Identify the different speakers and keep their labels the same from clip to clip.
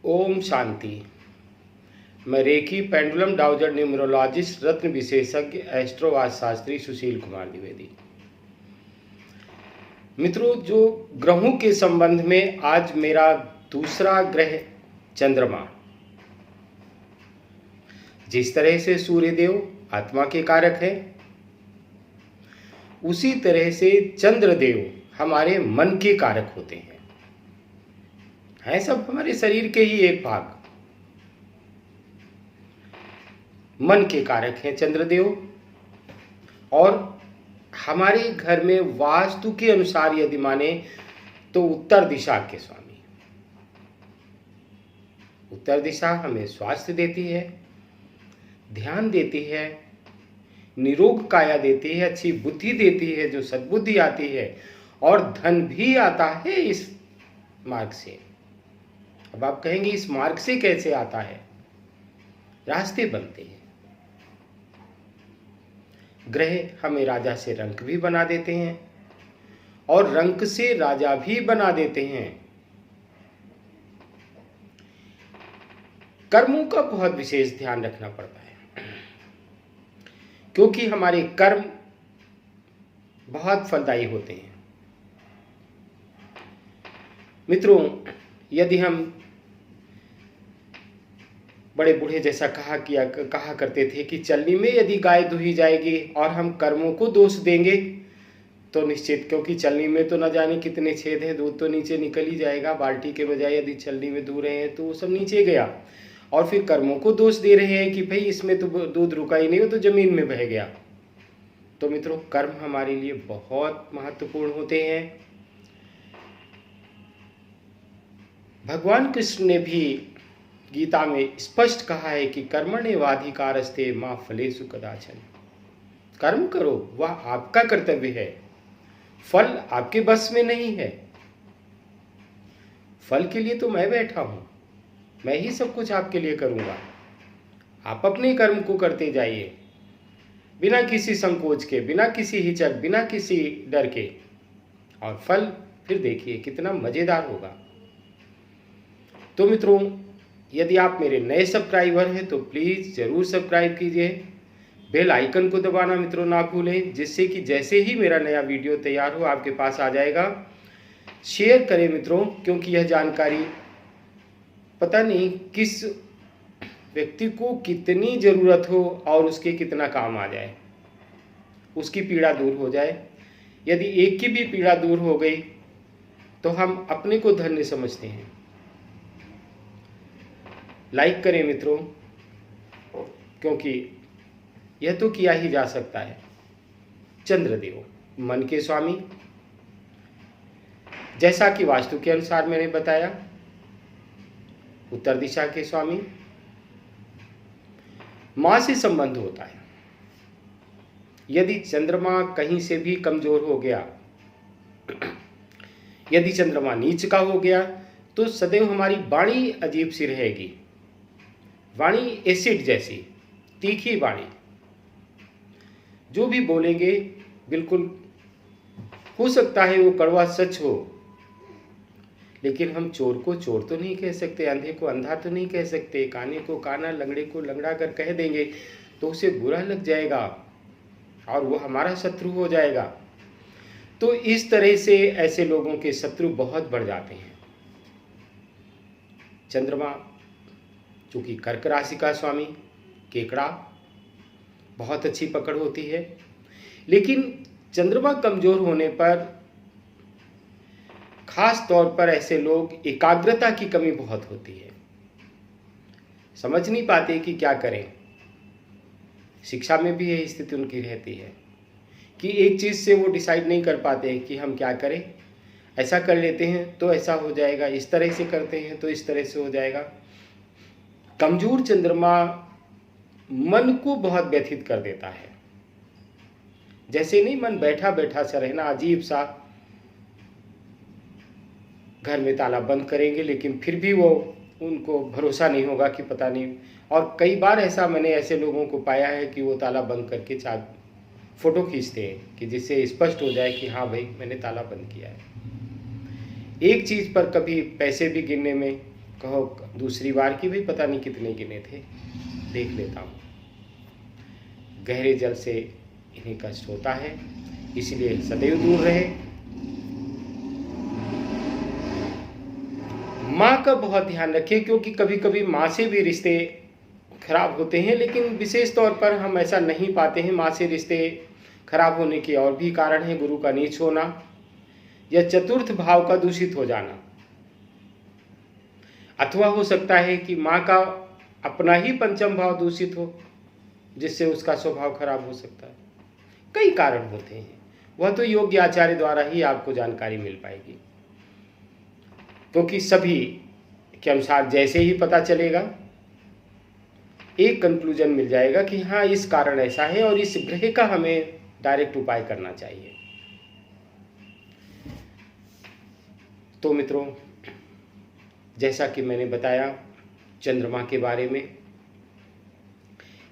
Speaker 1: ओम शांति। मैं recce pendulum dowser numerologist रत्न विशेषज्ञ एस्ट्रोवाद शास्त्री सुशील कुमार द्विवेदी। मित्रों, जो ग्रहों के संबंध में आज मेरा दूसरा ग्रह चंद्रमा, जिस तरह से सूर्यदेव आत्मा के कारक है, उसी तरह से चंद्रदेव हमारे मन के कारक होते हैं सब हमारे शरीर के ही एक भाग। मन के कारक हैं चंद्रदेव, और हमारे घर में वास्तु के अनुसार यदि माने तो उत्तर दिशा के स्वामी। उत्तर दिशा हमें स्वास्थ्य देती है, ध्यान देती है, निरोग काया देती है, अच्छी बुद्धि देती है, जो सद्बुद्धि आती है, और धन भी आता है इस मार्ग से। अब आप कहेंगे इस मार्ग से कैसे आता है? रास्ते बनते हैं। ग्रह हमें राजा से रंक भी बना देते हैं और रंक से राजा भी बना देते हैं। कर्मों का बहुत विशेष ध्यान रखना पड़ता है, क्योंकि हमारे कर्म बहुत फलदायी होते हैं। मित्रों, यदि हम बड़े बूढ़े जैसा कहा करते थे कि चलनी में यदि गाय दुही जाएगी और हम कर्मों को दोष देंगे तो निश्चित, क्योंकि चलनी में तो न जाने कितने छेद हैं, दूध तो नीचे निकल ही जाएगा। बाल्टी के बजाय यदि चलनी में दूह रहे हैं तो वो सब नीचे गया, और फिर कर्मों को दोष दे रहे हैं कि भाई इसमें तो दूध रुका ही नहीं, वो तो जमीन में बह गया। तो मित्रों, कर्म हमारे लिए बहुत महत्वपूर्ण होते हैं। भगवान कृष्ण ने भी गीता में स्पष्ट कहा है कि कर्मण्येवाधिकारस्ते मा फलेषु कदाचन। कर्म करो, वह आपका कर्तव्य है, फल आपके बस में नहीं है। फल के लिए तो मैं बैठा हूं, मैं ही सब कुछ आपके लिए करूंगा। आप अपने कर्म को करते जाइए, बिना किसी संकोच के, बिना किसी हिचक, बिना किसी डर के, और फल फिर देखिए कितना मजेदार होगा। तो मित्रों, यदि आप मेरे नए सब्सक्राइबर हैं तो प्लीज़ ज़रूर सब्सक्राइब कीजिए। बेल आइकन को दबाना मित्रों ना भूलें, जिससे कि जैसे ही मेरा नया वीडियो तैयार हो आपके पास आ जाएगा। शेयर करें मित्रों, क्योंकि यह जानकारी पता नहीं किस व्यक्ति को कितनी ज़रूरत हो और उसके कितना काम आ जाए, उसकी पीड़ा दूर हो जाए। यदि एक की भी पीड़ा दूर हो गई तो हम अपने को धन्य समझते हैं। लाइक करें मित्रों, क्योंकि यह तो किया ही जा सकता है। चंद्रदेव मन के स्वामी, जैसा कि वास्तु के अनुसार मैंने बताया, उत्तर दिशा के स्वामी। मां से संबंध होता है। यदि चंद्रमा कहीं से भी कमजोर हो गया, यदि चंद्रमा नीच का हो गया, तो सदैव हमारी वाणी अजीब सी रहेगी। वाणी एसिड जैसी तीखी वाणी, जो भी बोलेंगे बिल्कुल हो सकता है वो कड़वा सच हो, लेकिन हम चोर को चोर तो नहीं कह सकते, अंधे को अंधा तो नहीं कह सकते, काने को काना, लंगड़े को लंगड़ा कर कह देंगे तो उसे बुरा लग जाएगा और वो हमारा शत्रु हो जाएगा। तो इस तरह से ऐसे लोगों के शत्रु बहुत बढ़ जाते हैं। चंद्रमा चूँकि कर्क राशि का स्वामी, केकड़ा, बहुत अच्छी पकड़ होती है, लेकिन चंद्रमा कमजोर होने पर खास तौर पर ऐसे लोग एकाग्रता की कमी बहुत होती है, समझ नहीं पाते कि क्या करें। शिक्षा में भी यही स्थिति उनकी रहती है कि एक चीज़ से वो डिसाइड नहीं कर पाते कि हम क्या करें। ऐसा कर लेते हैं तो ऐसा हो जाएगा, इस तरह से करते हैं तो इस तरह से हो जाएगा। कमजोर चंद्रमा मन को बहुत व्यथित कर देता है। जैसे नहीं मन बैठा बैठा सा रहना, अजीब सा, घर में ताला बंद करेंगे लेकिन फिर भी वो उनको भरोसा नहीं होगा कि पता नहीं। और कई बार ऐसा मैंने ऐसे लोगों को पाया है कि वो ताला बंद करके फोटो खींचते हैं कि जिससे स्पष्ट हो जाए कि हाँ भाई मैंने ताला बंद किया है। एक चीज़ पर कभी पैसे भी गिनने में कहो दूसरी बार की भी पता नहीं कितने गिने थे, देख लेता हूँ। गहरे जल से इन्हें कष्ट होता है, इसलिए सदैव दूर रहे। माँ का बहुत ध्यान रखें, क्योंकि कभी कभी माँ से भी रिश्ते खराब होते हैं, लेकिन विशेष तौर पर हम ऐसा नहीं पाते हैं। माँ से रिश्ते खराब होने के और भी कारण है, गुरु का नीच होना या चतुर्थ भाव का दूषित हो जाना, अथवा हो सकता है कि माँ का अपना ही पंचम भाव दूषित हो, जिससे उसका स्वभाव खराब हो सकता है। कई कारण होते हैं, वह तो योग्य आचार्य द्वारा ही आपको जानकारी मिल पाएगी, क्योंकि सभी के अनुसार जैसे ही पता चलेगा एक कंक्लूजन मिल जाएगा कि हाँ इस कारण ऐसा है और इस ग्रह का हमें डायरेक्ट उपाय करना चाहिए। तो मित्रों, जैसा कि मैंने बताया चंद्रमा के बारे में,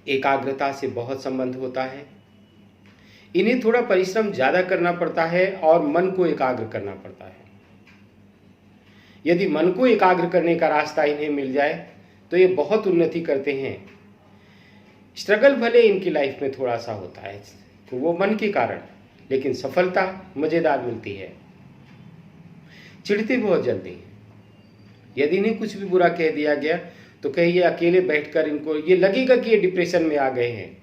Speaker 1: एकाग्रता से बहुत संबंध होता है। इन्हें थोड़ा परिश्रम ज़्यादा करना पड़ता है और मन को एकाग्र करना पड़ता है। यदि मन को एकाग्र करने का रास्ता इन्हें मिल जाए तो ये बहुत उन्नति करते हैं। स्ट्रगल भले इनकी लाइफ में थोड़ा सा होता है, तो वो मन के कारण, लेकिन सफलता मज़ेदार मिलती है। चिढ़ते बहुत जल्दी हैं। यदि इन्हें कुछ भी बुरा कह दिया गया तो कहीं ये अकेले बैठकर इनको ये लगेगा कि ये डिप्रेशन में आ गए हैं,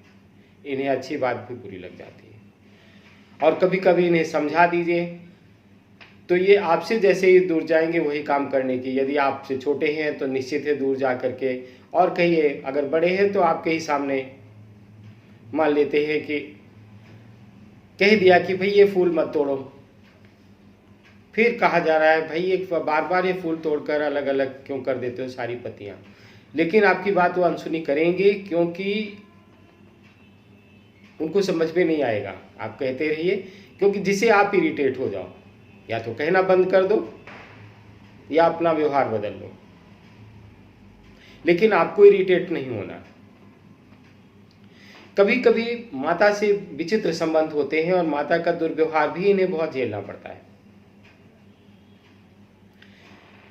Speaker 1: इन्हें अच्छी बात भी बुरी लग जाती है। और कभी कभी इन्हें समझा दीजिए तो ये आपसे जैसे ही दूर जाएंगे वही काम करने की। यदि आपसे छोटे हैं तो निश्चित है दूर जा करके, और कहिए अगर बड़े हैं तो आपके ही सामने मान लेते हैं कि कह दिया कि भाई ये फूल मत तोड़ो, फिर कहा जा रहा है भाई एक बार बार ये फूल तोड़कर अलग अलग क्यों कर देते हो सारी पत्तियां। लेकिन आपकी बात वो अनसुनी करेंगे, क्योंकि उनको समझ में नहीं आएगा। आप कहते रहिए, क्योंकि जिसे आप इरिटेट हो जाओ, या तो कहना बंद कर दो या अपना व्यवहार बदल लो, लेकिन आपको इरिटेट नहीं होना। कभी कभी माता से विचित्र संबंध होते हैं और माता का दुर्व्यवहार भी इन्हें बहुत झेलना पड़ता है,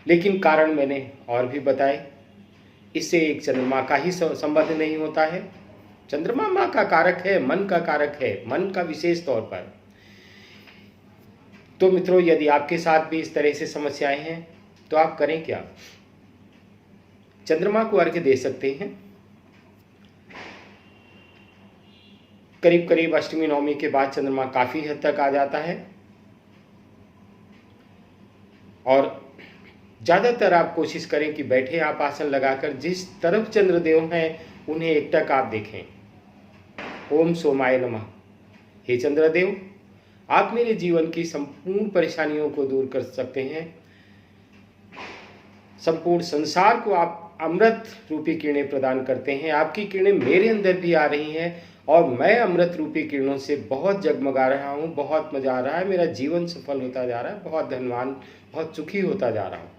Speaker 1: लेकिन कारण मैंने और भी बताए। इससे एक चंद्रमा का ही संबंध नहीं होता है। चंद्रमा माँ का कारक है, मन का कारक है, मन का विशेष तौर पर। तो मित्रों, यदि आपके साथ भी इस तरह से समस्याएं हैं तो आप करें क्या? चंद्रमा को अर्घ्य दे सकते हैं। करीब करीब अष्टमी नवमी के बाद चंद्रमा काफी हद तक आ जाता है, और ज्यादातर आप कोशिश करें कि बैठे आप आसन लगाकर जिस तरफ चंद्रदेव हैं उन्हें एकटक आप देखें। ओम सोमाय नमः। हे चंद्रदेव, आप मेरे जीवन की संपूर्ण परेशानियों को दूर कर सकते हैं। संपूर्ण संसार को आप अमृत रूपी किरणें प्रदान करते हैं। आपकी किरणें मेरे अंदर भी आ रही हैं और मैं अमृत रूपी किरणों से बहुत जगमगा रहा हूँ, बहुत मजा आ रहा है, मेरा जीवन सफल होता जा रहा है, बहुत धनवान, बहुत सुखी होता जा रहा हूँ।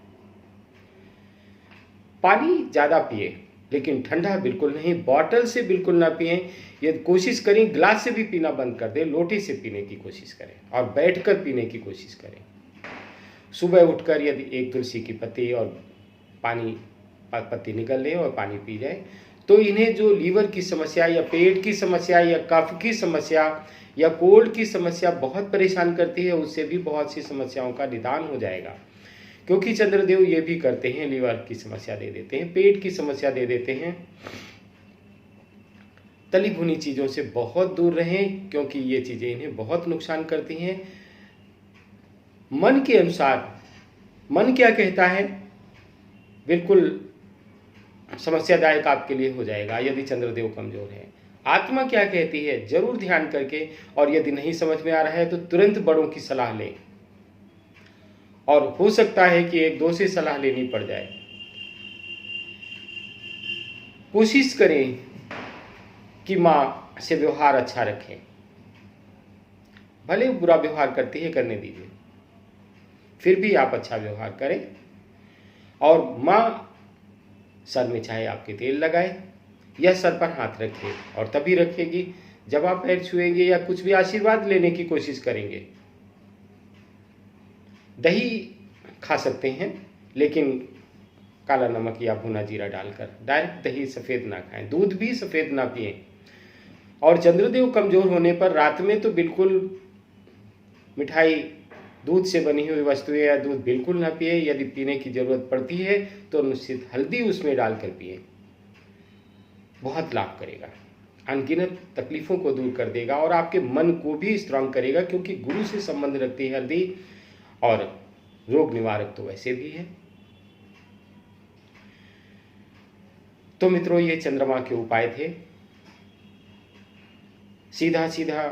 Speaker 1: पानी ज़्यादा पिए, लेकिन ठंडा बिल्कुल नहीं, बॉटल से बिल्कुल ना पिए। यदि कोशिश करें गिलास से भी पीना बंद कर दें, लोटे से पीने की कोशिश करें और बैठकर पीने की कोशिश करें। सुबह उठकर यदि एक तुलसी की पत्ती और पानी पत्ती निकल ले और पानी पी जाए तो इन्हें जो लीवर की समस्या या पेट की समस्या या कफ की समस्या या कोल्ड की समस्या बहुत परेशान करती है, उससे भी बहुत सी समस्याओं का निदान हो जाएगा। क्योंकि चंद्रदेव ये भी करते हैं, लीवर की समस्या दे देते हैं, पेट की समस्या दे देते हैं। तली भुनी चीज़ों से बहुत दूर रहें, क्योंकि ये चीज़ें इन्हें बहुत नुकसान करती हैं। मन के अनुसार मन क्या कहता है बिल्कुल समस्यादायक आपके लिए हो जाएगा यदि चंद्रदेव कमजोर है। आत्मा क्या कहती है जरूर ध्यान करके, और यदि नहीं समझ में आ रहा है तो तुरंत बड़ों की सलाह लें, और हो सकता है कि एक दो से सलाह लेनी पड़ जाए। कोशिश करें कि माँ से व्यवहार अच्छा रखें, भले बुरा व्यवहार करती है करने दीजिए, फिर भी आप अच्छा व्यवहार करें। और माँ सर में चाहे आपके तेल लगाए या सर पर हाथ रखे, और तभी रखेगी जब आप पैर छुएंगे या कुछ भी आशीर्वाद लेने की कोशिश करेंगे। दही खा सकते हैं, लेकिन काला नमक या भुना जीरा डालकर। डायरेक्ट दही सफ़ेद ना खाएं, दूध भी सफ़ेद ना पिएं। और चंद्रदेव कमज़ोर होने पर रात में तो बिल्कुल मिठाई, दूध से बनी हुई वस्तुएं या दूध बिल्कुल ना पिए। यदि पीने की ज़रूरत पड़ती है तो निश्चित हल्दी उसमें डालकर पिए, बहुत लाभ करेगा, अनगिनत तकलीफ़ों को दूर कर देगा और आपके मन को भी स्ट्रांग करेगा, क्योंकि गुरु से संबंध रखती है हल्दी, और रोग निवारक तो वैसे भी है। तो मित्रों, ये चंद्रमा के उपाय थे। सीधा सीधा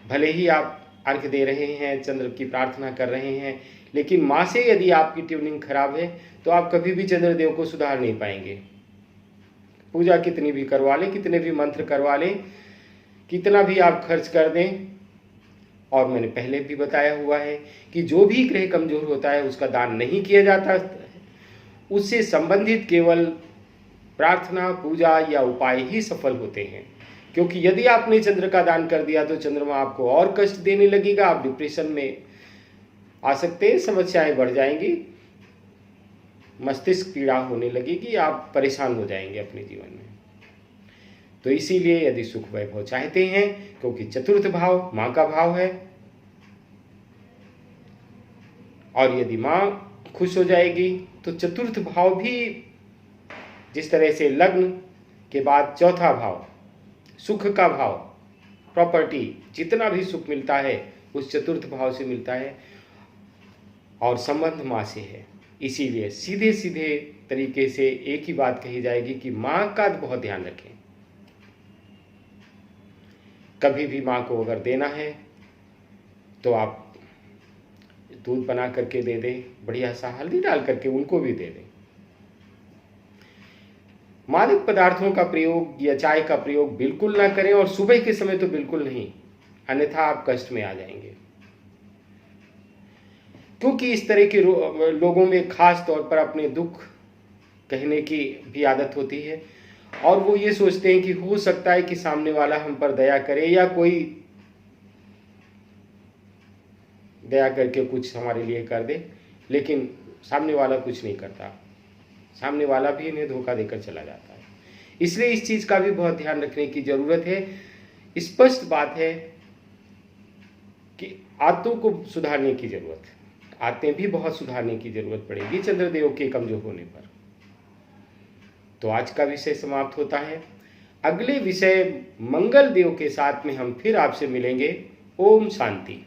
Speaker 1: भले ही आप अर्घ्य दे रहे हैं, चंद्र की प्रार्थना कर रहे हैं, लेकिन माँ से यदि आपकी ट्यूनिंग खराब है तो आप कभी भी चंद्रदेव को सुधार नहीं पाएंगे। पूजा कितनी भी करवा लें, कितने भी मंत्र करवा लें, कितना भी आप खर्च कर दें, और मैंने पहले भी बताया हुआ है कि जो भी ग्रह कमजोर होता है उसका दान नहीं किया जाता, उससे संबंधित केवल प्रार्थना, पूजा या उपाय ही सफल होते हैं। क्योंकि यदि आपने चंद्र का दान कर दिया तो चंद्रमा आपको और कष्ट देने लगेगा, आप डिप्रेशन में आ सकते हैं, समस्याएं बढ़ जाएंगी, मस्तिष्क पीड़ा होने लगेगी, आप परेशान हो जाएंगे अपने जीवन में। तो इसीलिए यदि सुख वैभव चाहते हैं, क्योंकि चतुर्थ भाव माँ का भाव है, और यदि माँ खुश हो जाएगी तो चतुर्थ भाव भी, जिस तरह से लग्न के बाद चौथा भाव सुख का भाव, प्रॉपर्टी, जितना भी सुख मिलता है उस चतुर्थ भाव से मिलता है, और संबंध माँ से है। इसीलिए सीधे सीधे तरीके से एक ही बात कही जाएगी कि माँ का बहुत ध्यान रखें। कभी भी माँ को अगर देना है तो आप दूध बना करके दे दें, बढ़िया सा हल्दी डाल करके उनको भी दे दें। मादक पदार्थों का प्रयोग या चाय का प्रयोग बिल्कुल ना करें, और सुबह के समय तो बिल्कुल नहीं, अन्यथा आप कष्ट में आ जाएंगे। क्योंकि इस तरह के लोगों में खास तौर पर अपने दुख कहने की भी आदत होती है, और वो ये सोचते हैं कि हो सकता है कि सामने वाला हम पर दया करे, या कोई दया करके कुछ हमारे लिए कर दे, लेकिन सामने वाला कुछ नहीं करता, सामने वाला भी इन्हें धोखा देकर चला जाता है। इसलिए इस चीज़ का भी बहुत ध्यान रखने की ज़रूरत है। स्पष्ट बात है कि आदतों को सुधारने की ज़रूरत है, आदतें भी बहुत सुधारने की ज़रूरत पड़ेगी चंद्रदेव के कमजोर होने पर। तो आज का विषय समाप्त होता है। अगले विषय मंगल देव के साथ में हम फिर आपसे मिलेंगे। ओम शांति।